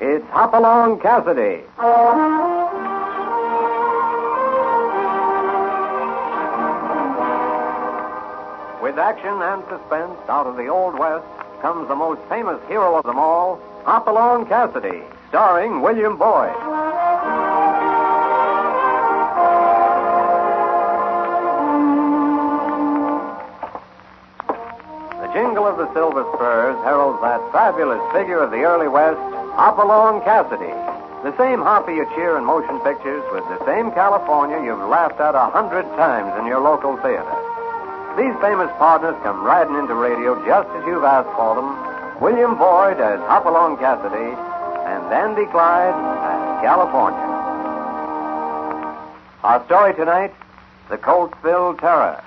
It's Hopalong Cassidy. With action and suspense out of the Old West comes the most famous hero of them all, Hopalong Cassidy, starring William Boyd. The jingle of the silver spurs heralds that fabulous figure of the early West, Hopalong Cassidy. The same Hoppy you cheer in motion pictures with the same California you've laughed at 100 times in your local theater. These famous partners come riding into radio just as you've asked for them. William Boyd as Hopalong Cassidy and Andy Clyde as California. Our story tonight, the Coltsville Terror.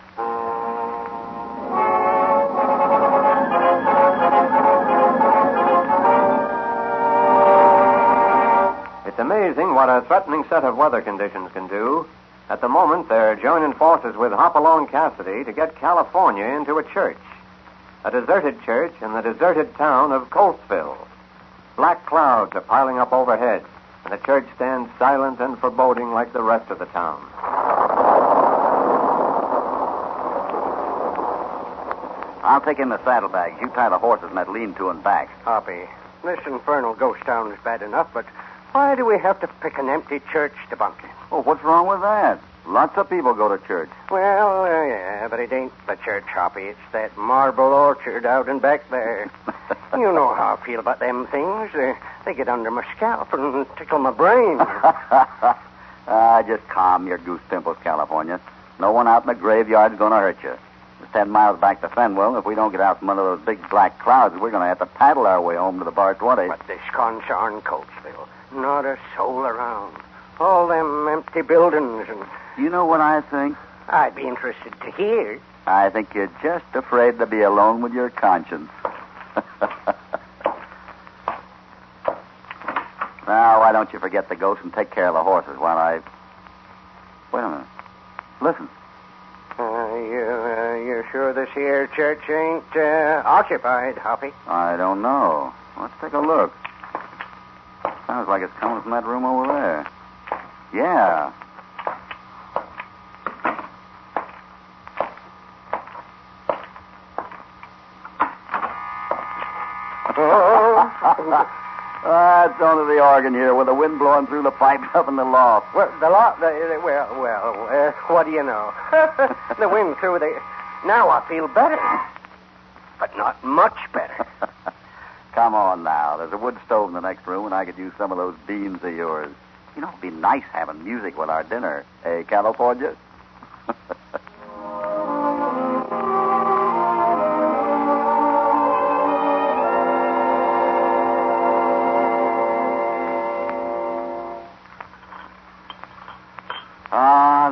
It's amazing what a threatening set of weather conditions can do. At the moment, they're joining forces with Hopalong Cassidy to get California into a church. A deserted church in the deserted town of Coltsville. Black clouds are piling up overhead, and the church stands silent and foreboding like the rest of the town. I'll take in the saddlebags. You tie the horses in that lean-to and back. Hoppy, this infernal ghost town is bad enough, but why do we have to pick an empty church to bunk in? Oh, what's wrong with that? Lots of people go to church. Well, yeah, but it ain't the church, Hoppy. It's that marble orchard out and back there. You know how I feel about them things. They get under my scalp and tickle my brain. Just calm your goose pimples, California. No one out in the graveyard's going to hurt you. It's 10 miles back to Fenwell. If we don't get out from under those big black clouds, we're going to have to paddle our way home to the Bar 20. But this concern, Coltsville, not a soul around. All them empty buildings and... You know what I think? I'd be interested to hear. I think you're just afraid to be alone with your conscience. Now, why don't you forget the ghost and take care of the horses while I... Wait a minute. Listen. You're sure this here church ain't occupied, Hoppy? I don't know. Let's take a look. Sounds like it's coming from that room over there. Yeah. That's only the organ here with the wind blowing through the pipes up in the loft. Well, what do you know? The wind through the... Now I feel better. But not much better. Come on now. There's a wood stove in the next room, and I could use some of those beans of yours. You know, it'd be nice having music with our dinner. Hey, California?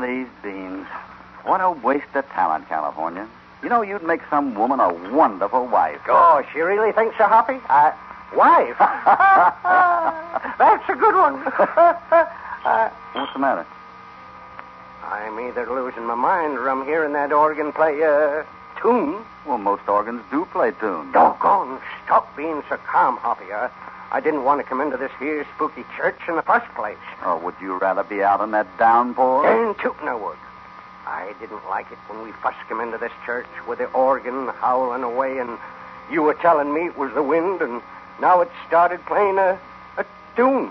These beans. What a waste of talent, California. You know, you'd make some woman a wonderful wife. Gosh, you really think so, Hoppy? Wife? That's a good one. What's the matter? I'm either losing my mind or I'm hearing that organ play tune. Well, most organs do play tune. Doggone, stop being so calm, Hoppy. I didn't want to come into this here spooky church in the first place. Oh, would you rather be out in that downpour? Darn tootin' I would. I didn't like it when we first come into this church with the organ howling away and you were telling me it was the wind and now it started playing a tune.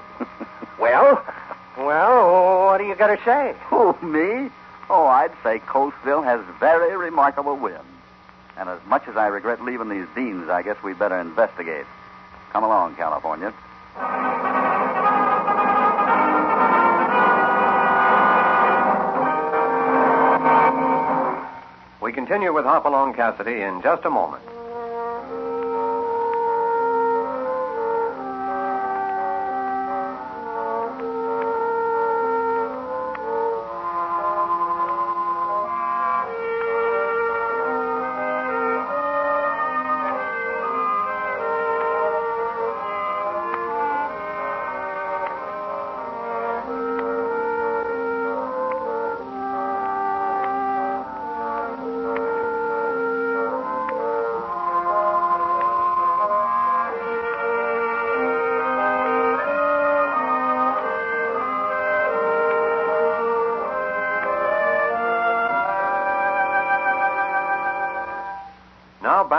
Well, what do you got to say? Oh, me? Oh, I'd say Coltsville has very remarkable wind. And as much as I regret leaving these beans, I guess we better investigate. Come along, California. We continue with Hopalong Cassidy in just a moment.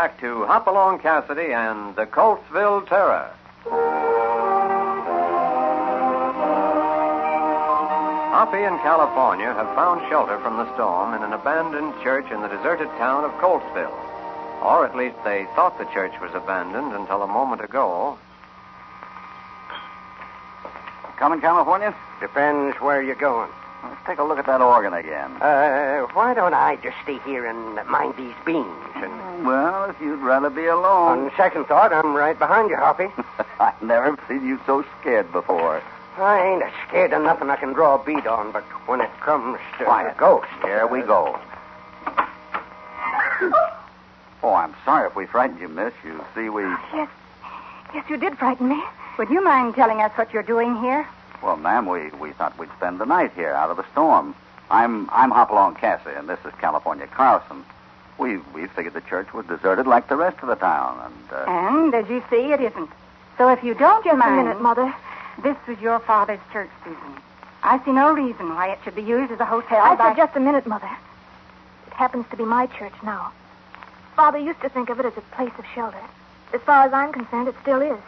back to Hopalong Cassidy and the Coltsville Terror. Hoppy and California have found shelter from the storm in an abandoned church in the deserted town of Coltsville. Or at least they thought the church was abandoned until a moment ago. Coming, California? Depends where you're going. Let's take a look at that organ again. Why don't I just stay here and mind these beans? And Well, if you'd rather be alone. on second thought, I'm right behind you, Hoppy. I've never seen you so scared before. I ain't scared of nothing I can draw a bead on, but when it comes to Quiet. ghosts... Here we go. Oh, I'm sorry if we frightened you, miss. You see, we... Yes, you did frighten me. Would you mind telling us what you're doing here? Well, ma'am, we thought we'd spend the night here out of the storm. I'm Hopalong Cassidy, and this is California Carlson. We figured the church was deserted like the rest of the town, And, as you see, it isn't. So if you don't Just mind... a minute, Mother. This was your father's church, Susan. I see no reason why it should be used as a hotel I by... said just a minute, Mother. It happens to be my church now. Father used to think of it as a place of shelter. As far as I'm concerned, it still is.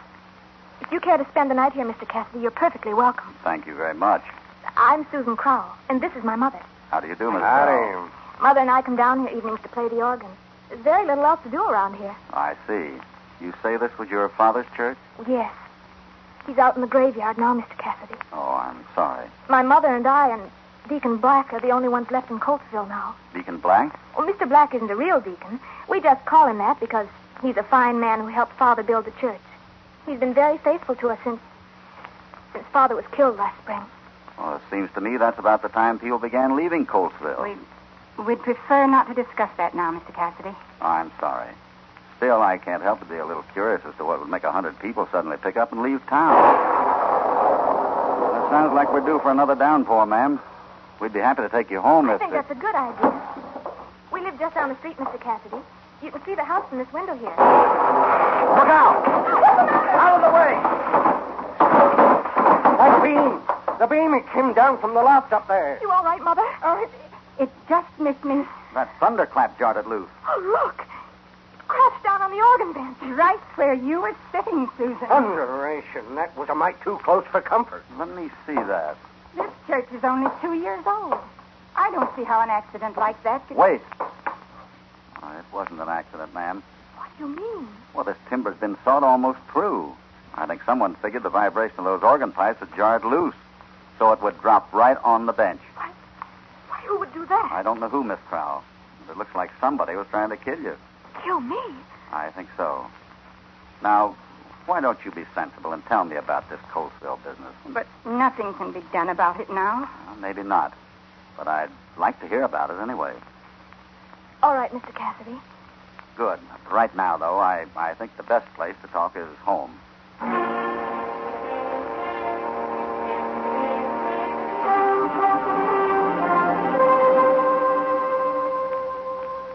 If you care to spend the night here, Mr. Cassidy, you're perfectly welcome. thank you very much. I'm Susan Crowell, and this is my mother. How do you do, Miss Crowell? Howdy. Mother and I come down here evenings to play the organ. There's very little else to do around here. I see. You say this was your father's church? Yes. He's out in the graveyard now, Mr. Cassidy. Oh, I'm sorry. My mother and I and Deacon Black are the only ones left in Coltsville now. Deacon Black? Well, Mr. Black isn't a real deacon. We just call him that because he's a fine man who helped Father build the church. He's been very faithful to us since Father was killed last spring. Well, it seems to me that's about the time people began leaving Coltsville. We'd prefer not to discuss that now, Mr. Cassidy. I'm sorry. Still, I can't help but be a little curious as to what would make 100 people suddenly pick up and leave town. It sounds like we're due for another downpour, ma'am. We'd be happy to take you home I if... think that's a good idea. We live just down the street, Mr. Cassidy. You can see the house from this window here. Look out! Out of the way! That beam! The beam, it came down from the loft up there. You all right, Mother? Oh, it just missed me. That thunderclap jarred it loose. Oh, look. It crashed down on the organ bench. Right where you were sitting, Susan. Thunderation, that was a mite too close for comfort. Let me see that. This church is only 2 years old. I don't see how an accident like that could... Wait. Oh, it wasn't an accident, ma'am. What do you mean? Well, this timber's been sawed almost through. I think someone figured the vibration of those organ pipes had jarred loose, so it would drop right on the bench. Why, who would do that? I don't know who, Miss Crowell. But it looks like somebody was trying to kill you. Kill me? I think so. Now, why don't you be sensible and tell me about this Coltsville business? But nothing can be done about it now. Well, maybe not. But I'd like to hear about it anyway. All right, Mr. Cassidy. Good. Right now, though, I think the best place to talk is home.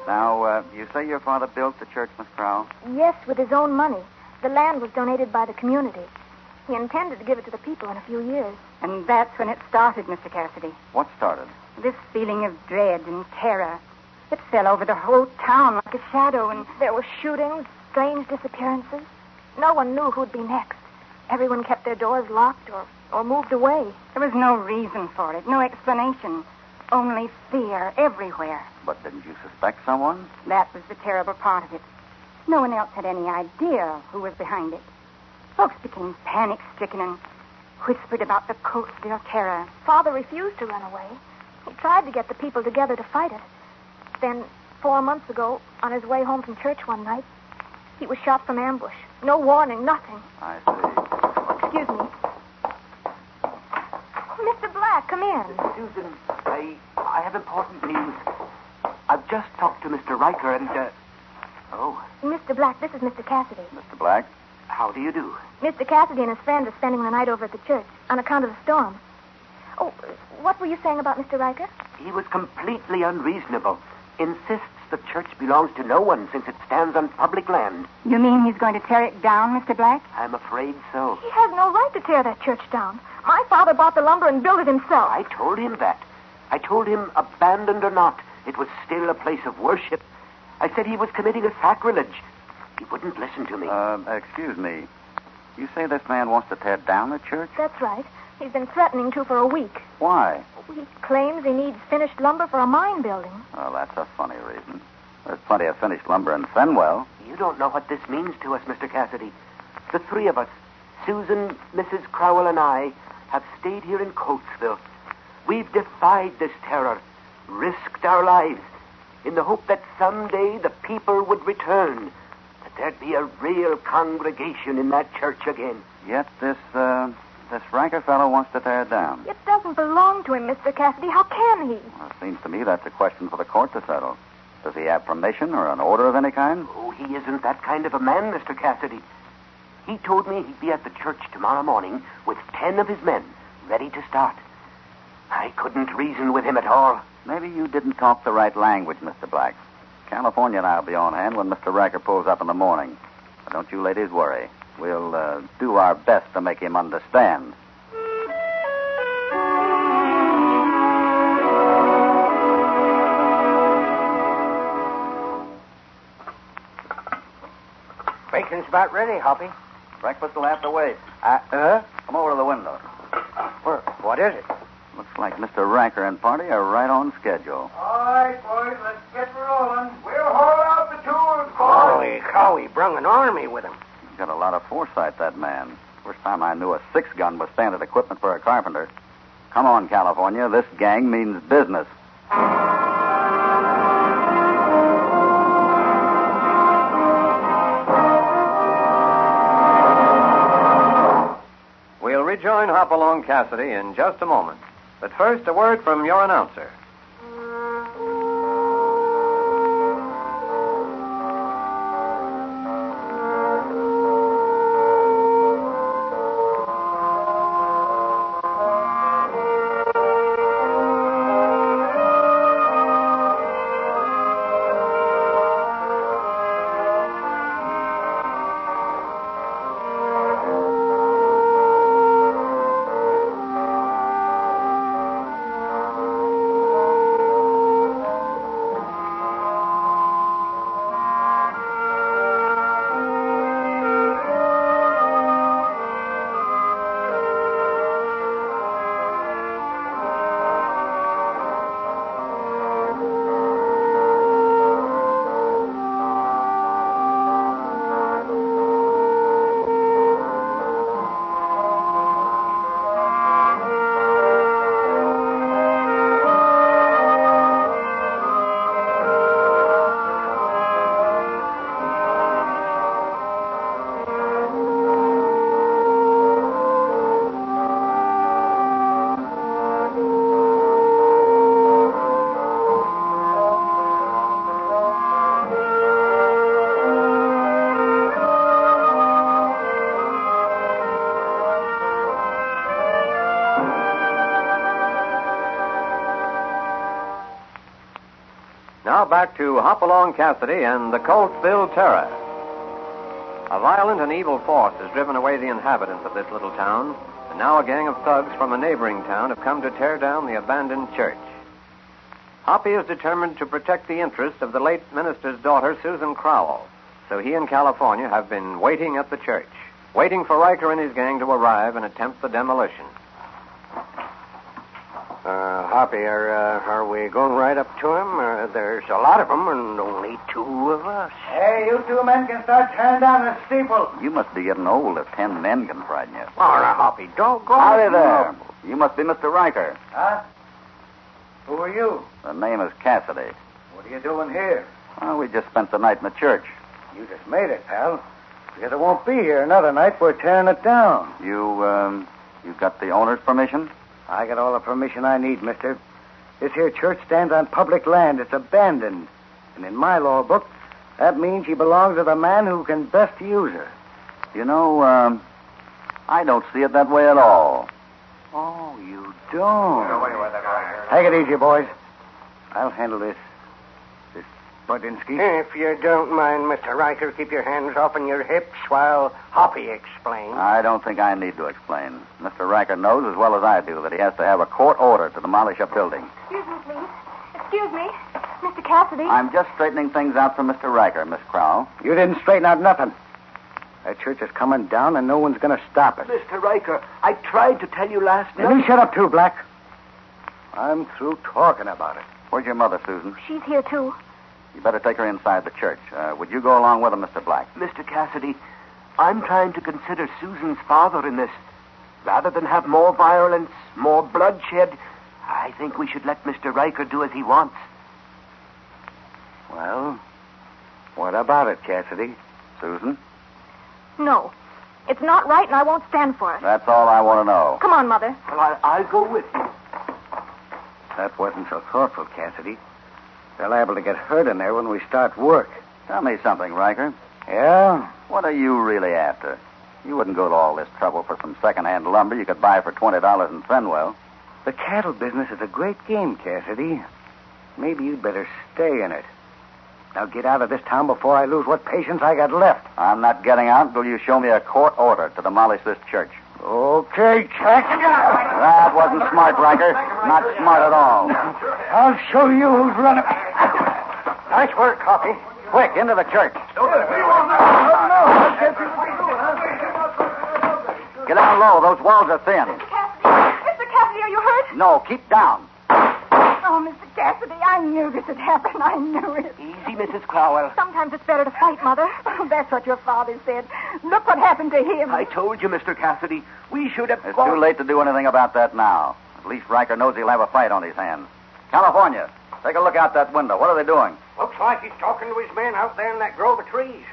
Now, you say your father built the church, Miss Crowell? Yes, with his own money. The land was donated by the community. He intended to give it to the people in a few years. And that's when it started, Mr. Cassidy. What started? This feeling of dread and terror. It fell over the whole town like a shadow, and There were shootings, strange disappearances. No one knew who'd be next. Everyone kept their doors locked or moved away. there was no reason for it, no explanation. Only fear everywhere. But didn't you suspect someone? That was the terrible part of it. No one else had any idea who was behind it. Folks became panic-stricken and whispered about the Coltsville terror. Father refused to run away. He tried to get the people together to fight it. Then, 4 months ago, on his way home from church one night, he was shot from ambush. No warning, nothing. I see. Excuse me. Mr. Black, come in. Susan, I have important news. I've just talked to Mr. Riker and, Oh, Mr. Black, this is Mr. Cassidy. Mr. Black? how do you do? Mr. Cassidy and his friend are spending the night over at the church on account of the storm. Oh, what were you saying about Mr. Riker? He was completely unreasonable. Insists the church belongs to no one since it stands on public land. You mean he's going to tear it down, Mr. Black? I'm afraid so. He has no right to tear that church down. My father bought the lumber and built it himself. I told him that. I told him, abandoned or not, it was still a place of worship. I said he was committing a sacrilege, He wouldn't listen to me. Excuse me. You say this man wants to tear down the church? That's right. He's been threatening to for a week. Why? He claims he needs finished lumber for a mine building. Well, that's a funny reason. There's plenty of finished lumber in Fenwell. You don't know what this means to us, Mr. Cassidy. The three of us, Susan, Mrs. Crowell, and I, have stayed here in Coatesville. We've defied this terror, risked our lives, in the hope that someday the people would return, that there'd be a real congregation in that church again. Yet this Riker fellow wants to tear it down. It doesn't belong to him, Mr. Cassidy. How can he? Well, it seems to me that's a question for the court to settle. Does he have permission or an order of any kind? Oh, he isn't that kind of a man, Mr. Cassidy. He told me he'd be at the church tomorrow morning with 10 of his men, ready to start. I couldn't reason with him at all. Maybe you didn't talk the right language, Mr. Black. California and I'll be on hand when Mr. Riker pulls up in the morning. But don't you ladies worry. We'll do our best to make him understand. Bacon's about ready, Hoppy. Breakfast will have to wait. Come over to the window. What is it? Looks like Mr. Riker and party are right on schedule. All right, boys, let's get rolling. We'll haul out the tools, boys. Holy cow, he brung an army with him. He's got a lot of foresight, that man. First time I knew a 6-gun was standard equipment for a carpenter. Come on, California. This gang means business. We'll rejoin Hopalong Cassidy in just a moment. But first, a word from your announcer. Now back to Hopalong Cassidy and the Coltsville Terror. A violent and evil force has driven away the inhabitants of this little town, and now a gang of thugs from a neighboring town have come to tear down the abandoned church. Hoppy is determined to protect the interests of the late minister's daughter, Susan Crowell, so he and California have been waiting at the church, waiting for Riker and his gang to arrive and attempt the demolition. Hoppy, are we going right up to him? There's a lot of them and only 2 of us. Hey, you 2 men can start tearing down the steeple. You must be getting old if 10 men can frighten you. Oh, now, Hoppy, don't go. Howdy there. You must be Mr. Riker. Huh? Who are you? The name is Cassidy. What are you doing here? Well, we just spent the night in the church. You just made it, pal. Because it won't be here another night. We're tearing it down. You got the owner's permission? I got all the permission I need, mister. This here church stands on public land. It's abandoned. And in my law book, that means she belongs to the man who can best use her. You know, I don't see it that way at all. Oh, you don't? Take it easy, boys. I'll handle this. This Budinsky. If you don't mind, Mr. Riker, keep your hands off on your hips while Hoppy explains. I don't think I need to explain. Mr. Riker knows as well as I do that he has to have a court order to demolish a building. Excuse me, please. Excuse me. Mr. Cassidy. I'm just straightening things out for Mr. Riker, Miss Crowell. You didn't straighten out nothing. That church is coming down, and no one's going to stop it. Mr. Riker, I tried to tell you last And night. you shut up, too, Black. I'm through talking about it. Where's your mother, Susan? She's here, too. You better take her inside the church. Would you go along with her, Mr. Black? Mr. Cassidy, I'm trying to consider Susan's father in this. Rather than have more violence, more bloodshed, I think we should let Mr. Riker do as he wants. Well, what about it, Cassidy? Susan? No. It's not right, and I won't stand for it. That's all I want to know. Come on, Mother. Well, I'll go with you. That wasn't so thoughtful, Cassidy. They're liable to get hurt in there when we start work. Tell me something, Riker. Yeah? What are you really after? You wouldn't go to all this trouble for some second-hand lumber you could buy for $20 in Fenwell. The cattle business is a great game, Cassidy. Maybe you'd better stay in it. Now get out of this town before I lose what patience I got left. I'm not getting out until you show me a court order to demolish this church. Okay, Jack. That wasn't smart, Riker. Not smart at all. I'll show you who's running. Nice work, Coffee. Quick, into the church. Get down low. Those walls are thin. Mr. Cassidy, are you hurt? No, keep down. Oh, Mr. Cassidy, I knew this had happened. I knew it. Easy, Mrs. Crowell. Sometimes it's better to fight, Mother. Oh, that's what your father said. Look what happened to him. I told you, Mr. Cassidy, we should have... It's too late to do anything about that now. At least Riker knows he'll have a fight on his hands. California, take a look out that window. What are they doing? Looks like he's talking to his men out there in that grove of trees.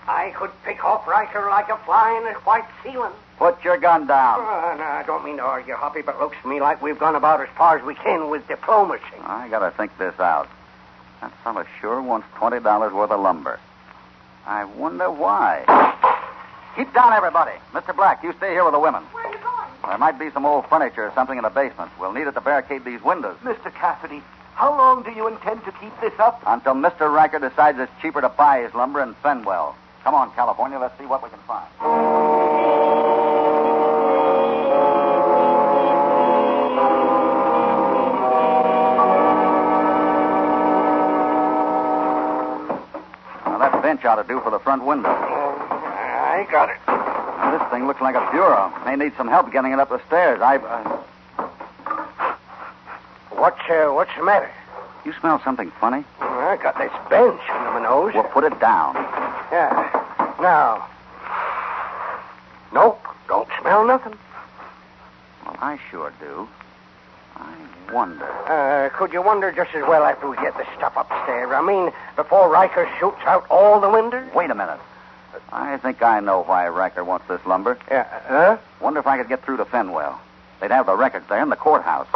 I could pick off Riker like a fly in a white ceiling. Put your gun down. No, I don't mean to argue, Hoppy, but it looks to me like we've gone about as far as we can with diplomacy. I gotta think this out. That fella sure wants $20 worth of lumber. I wonder why. Keep down, everybody. Mr. Black, you stay here with the women. Where are you going? There might be some old furniture or something in the basement. We'll need it to barricade these windows. Mr. Cassidy, how long do you intend to keep this up? Until Mr. Riker decides it's cheaper to buy his lumber in Fenwell. Come on, California, let's see what we can find. Now, that bench ought to do for the front window. I got it. Now, this thing looks like a bureau. May need some help getting it up the stairs. What's the matter? You smell something funny? I got this bench under my nose. Well, put it down. Yeah. Now. Nope. Don't smell nothing. Well, I sure do. I wonder. Could you wonder just as well after we get the stuff upstairs? I mean, before Riker shoots out all the windows? Wait a minute. I think I know why Riker wants this lumber. Yeah. Huh? Wonder if I could get through to Fenwell. They'd have the records there in the courthouse.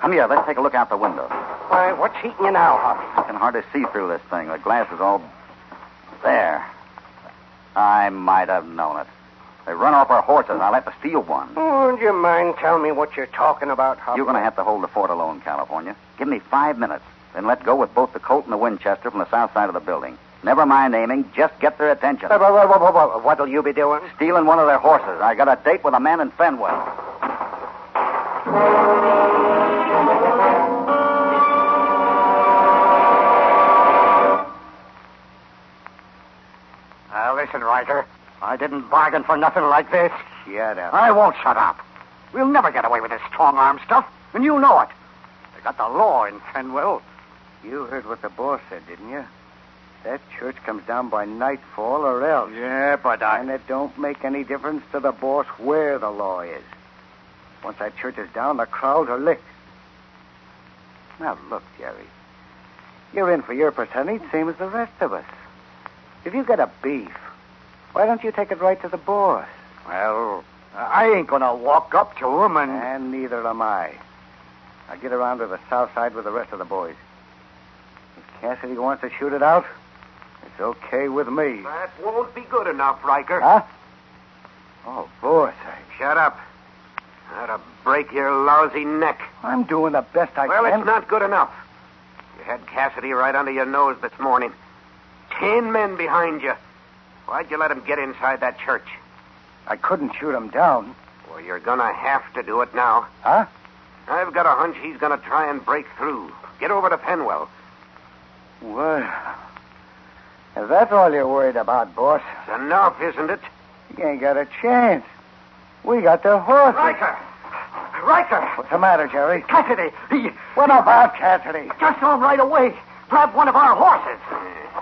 Come here, let's take a look out the window. Why, what's heating you now, Hoppy? I can hardly see through this thing. The glass is all... There. I might have known it. They run off our horses, and I'll have to steal one. Oh, would you mind telling me what you're talking about, Hoppy? You're going to have to hold the fort alone, California. Give me 5 minutes. Then let go with both the Colt and the Winchester from the south side of the building. Never mind aiming. Just get their attention. What'll you be doing? Stealing one of their horses. I got a date with a man in Fenwell. Listen, Riker. I didn't bargain for nothing like this. Shut up. I won't shut up. We'll never get away with this strong-arm stuff, and you know it. They got the law in Fenwell. You heard what the boss said, didn't you? That church comes down by nightfall or else. Yeah, but And it don't make any difference to the boss where the law is. Once that church is down, the crowds are licked. Now, look, Jerry. You're in for your percentage, same as the rest of us. If you got a beef, why don't you take it right to the boss? Well, I ain't gonna walk up to him And neither am I. I'll get around to the south side with the rest of the boys. If Cassidy wants to shoot it out, it's okay with me. That won't be good enough, Riker. Huh? Oh, boss, Shut up. That'll break your lousy neck. I'm doing the best I Well, can. it's not good enough. You had Cassidy right under your nose this morning. 10 men behind you. Why'd you let him get inside that church? I couldn't shoot him down. Well, you're gonna have to do it now. Huh? I've got a hunch he's gonna try and break through. Get over to Fenwell. Well, if that's all you're worried about, boss, It's enough, isn't it? you ain't got a chance. We got the horses. Riker! What's the matter, Jerry? Cassidy! He What about Cassidy? just saw him right away. Grabbed one of our horses.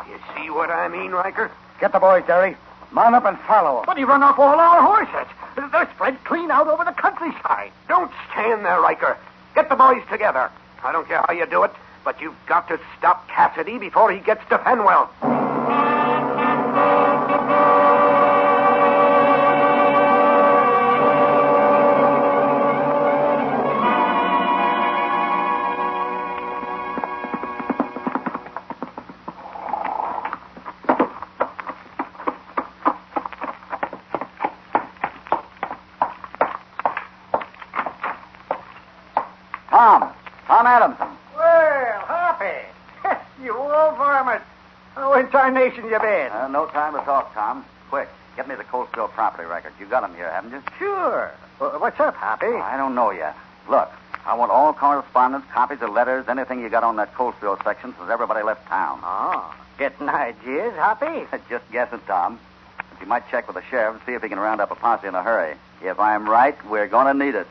You see what I mean, Riker? Get the boys, Jerry. Mount up and follow 'em. But he run off all our horses. They're spread clean out over the countryside. Don't stand there, Riker. Get the boys together. I don't care how you do it, but you've got to stop Cassidy before he gets to Fenwell. Tom Adamson. Well, Hoppy. You old varmint. How in tarnation you been? No time to talk, Tom. Quick, get me the Coalsville property records. You got them here, haven't you? Sure. What's up, Hoppy? I don't know yet. Look, I want all correspondence, copies of letters, anything you got on that Coalsville section since everybody left town. Oh, getting ideas, Hoppy? Just guessing, Tom. But you might check with the sheriff and see if he can round up a posse in a hurry. If I'm right, we're going to need it.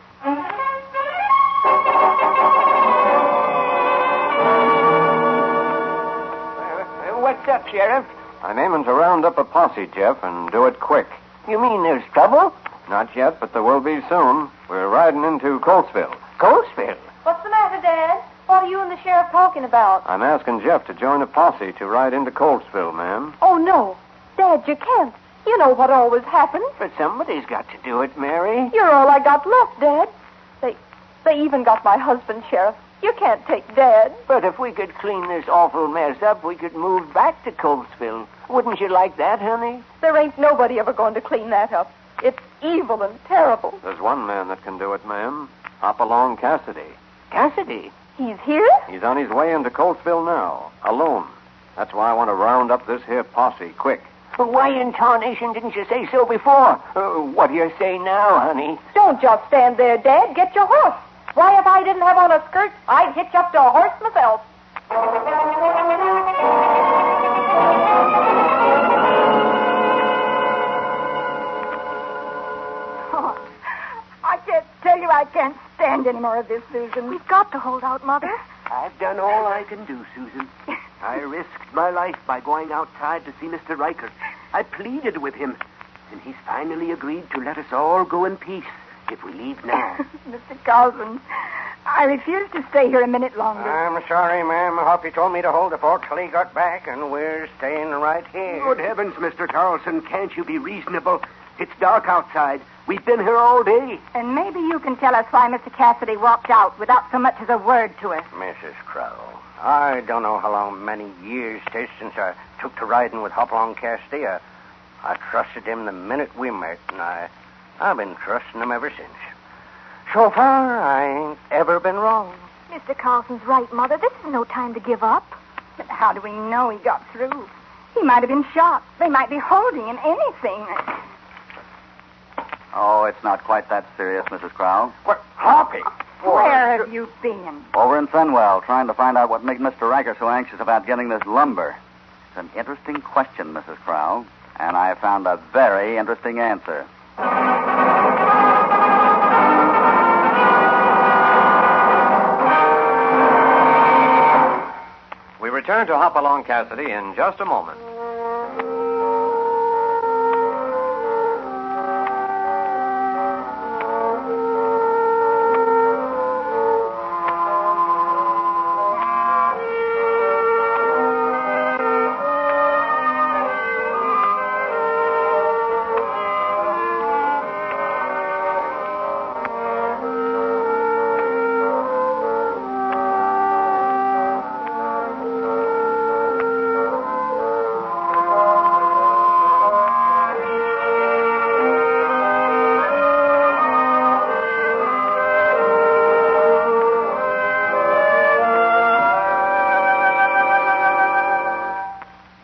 What's up, Sheriff? I'm aiming to round up a posse, Jeff, and do it quick. You mean there's trouble? Not yet, but there will be soon. We're riding into Coltsville. Coltsville? What's the matter, Dad? What are you and the sheriff talking about? I'm asking Jeff to join a posse to ride into Coltsville, ma'am. Oh, no. Dad, you can't. You know what always happens. But somebody's got to do it, Mary. You're all I got left, Dad. They even got my husband, Sheriff. You can't take Dad. But if we could clean this awful mess up, we could move back to Coltsville. Wouldn't you like that, honey? There ain't nobody ever going to clean that up. It's evil and terrible. There's one man that can do it, ma'am. Hopalong Cassidy. Cassidy? He's here? He's on his way into Coltsville now, alone. That's why I want to round up this here posse quick. But why in tarnation didn't you say so before? What do you say now, honey? Don't just stand there, Dad. Get your horse. Why, if I didn't have on a skirt, I'd hitch up to a horse myself. Oh, I can't tell you I can't stand any more of this, Susan. We've got to hold out, Mother. I've done all I can do, Susan. I risked my life by going outside to see Mr. Riker. I pleaded with him, and he's finally agreed to let us all go in peace if we leave now. Mr. Carlson, I refuse to stay here a minute longer. I'm sorry, ma'am. Hoppy told me to hold the fort till he got back, and we're staying right here. Good heavens, Mr. Carlson, can't you be reasonable? It's dark outside. We've been here all day. And maybe you can tell us why Mr. Cassidy walked out without so much as a word to us. Mrs. Crowell, I don't know how long, many years 'tis since I took to riding with Hopalong Cassidy. I trusted him the minute we met, and I've been trusting him ever since. So far, I ain't ever been wrong. Mr. Carlson's right, Mother. This is no time to give up. But how do we know he got through? He might have been shot. They might be holding him, anything. Oh, it's not quite that serious, Mrs. Crowell. What, Hoppy? Where have you been? Over in Fenwell, trying to find out what made Mr. Riker so anxious about getting this lumber. It's an interesting question, Mrs. Crowell, and I found a very interesting answer. We return to Hopalong Cassidy in just a moment.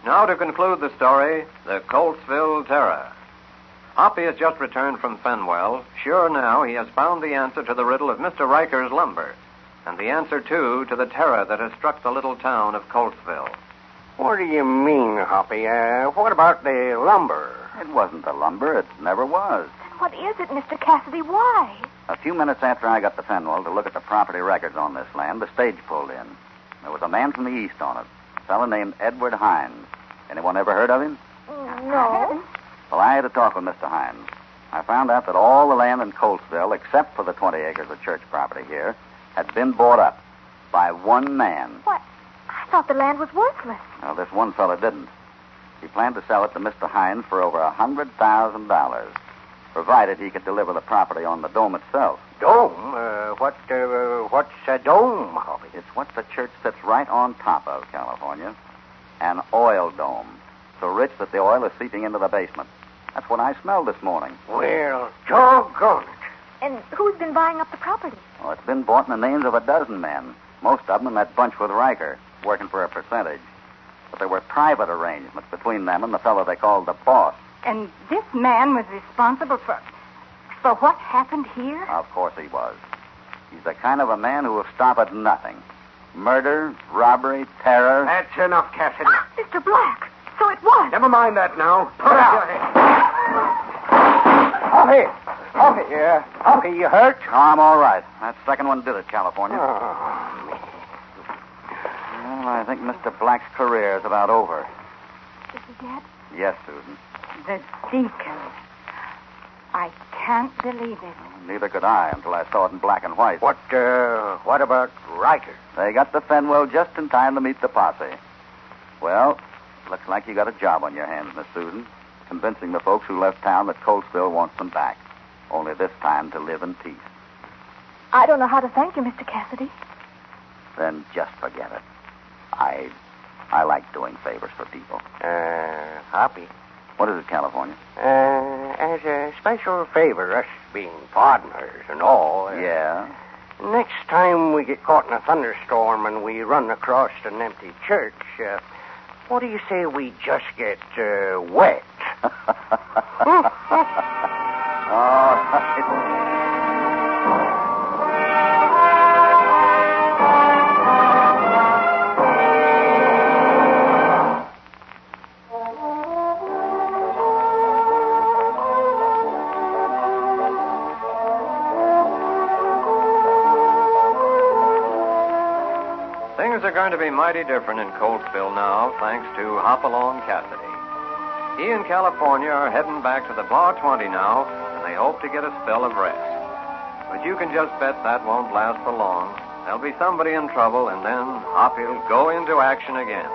Now to conclude the story, the Coltsville Terror. Hoppy has just returned from Fenwell. Sure now he has found the answer to the riddle of Mr. Riker's lumber, and the answer, too, to the terror that has struck the little town of Coltsville. What do you mean, Hoppy? What about the lumber? It wasn't the lumber. It never was. What is it, Mr. Cassidy? Why? A few minutes after I got to Fenwell to look at the property records on this land, the stage pulled in. There was a man from the east on it, a fellow named Edward Hines. Anyone ever heard of him? No. Well, I had a talk with Mr. Hines. I found out that all the land in Coltsville, except for the 20 acres of church property here, had been bought up by one man. What? I thought the land was worthless. Well, this one fellow didn't. He planned to sell it to Mr. Hines for over $100,000, provided he could deliver the property on the dome itself. Dome? What's a dome, Hoppy? It's what the church sits right on top of, California. An oil dome. So rich that the oil is seeping into the basement. That's what I smelled this morning. Well, doggone it. And who's been buying up the property? Well, it's been bought in the names of a dozen men. Most of them in that bunch with Riker, working for a percentage. But there were private arrangements between them and the fellow they called the boss. And this man was responsible for what happened here? Of course he was. He's the kind of a man who will stop at nothing. Murder, robbery, terror. That's enough, Cassidy. Mr. Black. So it was. Never mind that now. Put out. Hoppy, you hurt? No, I'm all right. That second one did it, California. Oh, me. Well, I think Mr. Black's career is about over. Is he dead? Yes, Susan. The deacon. I can't believe it. Neither could I until I saw it in black and white. What about Riker? They got to Fenwell just in time to meet the posse. Well, looks like you got a job on your hands, Miss Susan. Convincing the folks who left town that Coltsville wants them back. Only this time to live in peace. I don't know how to thank you, Mr. Cassidy. Then just forget it. I like doing favors for people. Hoppy. What is it, California? As a special favor, us being partners and all. Yeah? Next time we get caught in a thunderstorm and we run across an empty church, what do you say we just get wet? All right. Things are going to be mighty different in Coltsville now, thanks to Hopalong Cassidy. He and California are heading back to the Bar 20 now, and they hope to get a spell of rest. But you can just bet that won't last for long. There'll be somebody in trouble, and then Hoppy'll go into action again.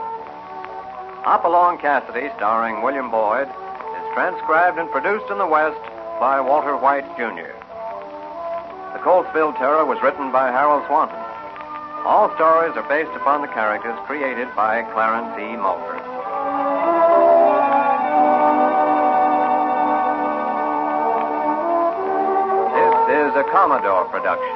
Hopalong Cassidy, starring William Boyd, is transcribed and produced in the West by Walter White, Jr. The Coltsville Terror was written by Harold Swanton. All stories are based upon the characters created by Clarence E. Mulford. This is a Commodore production.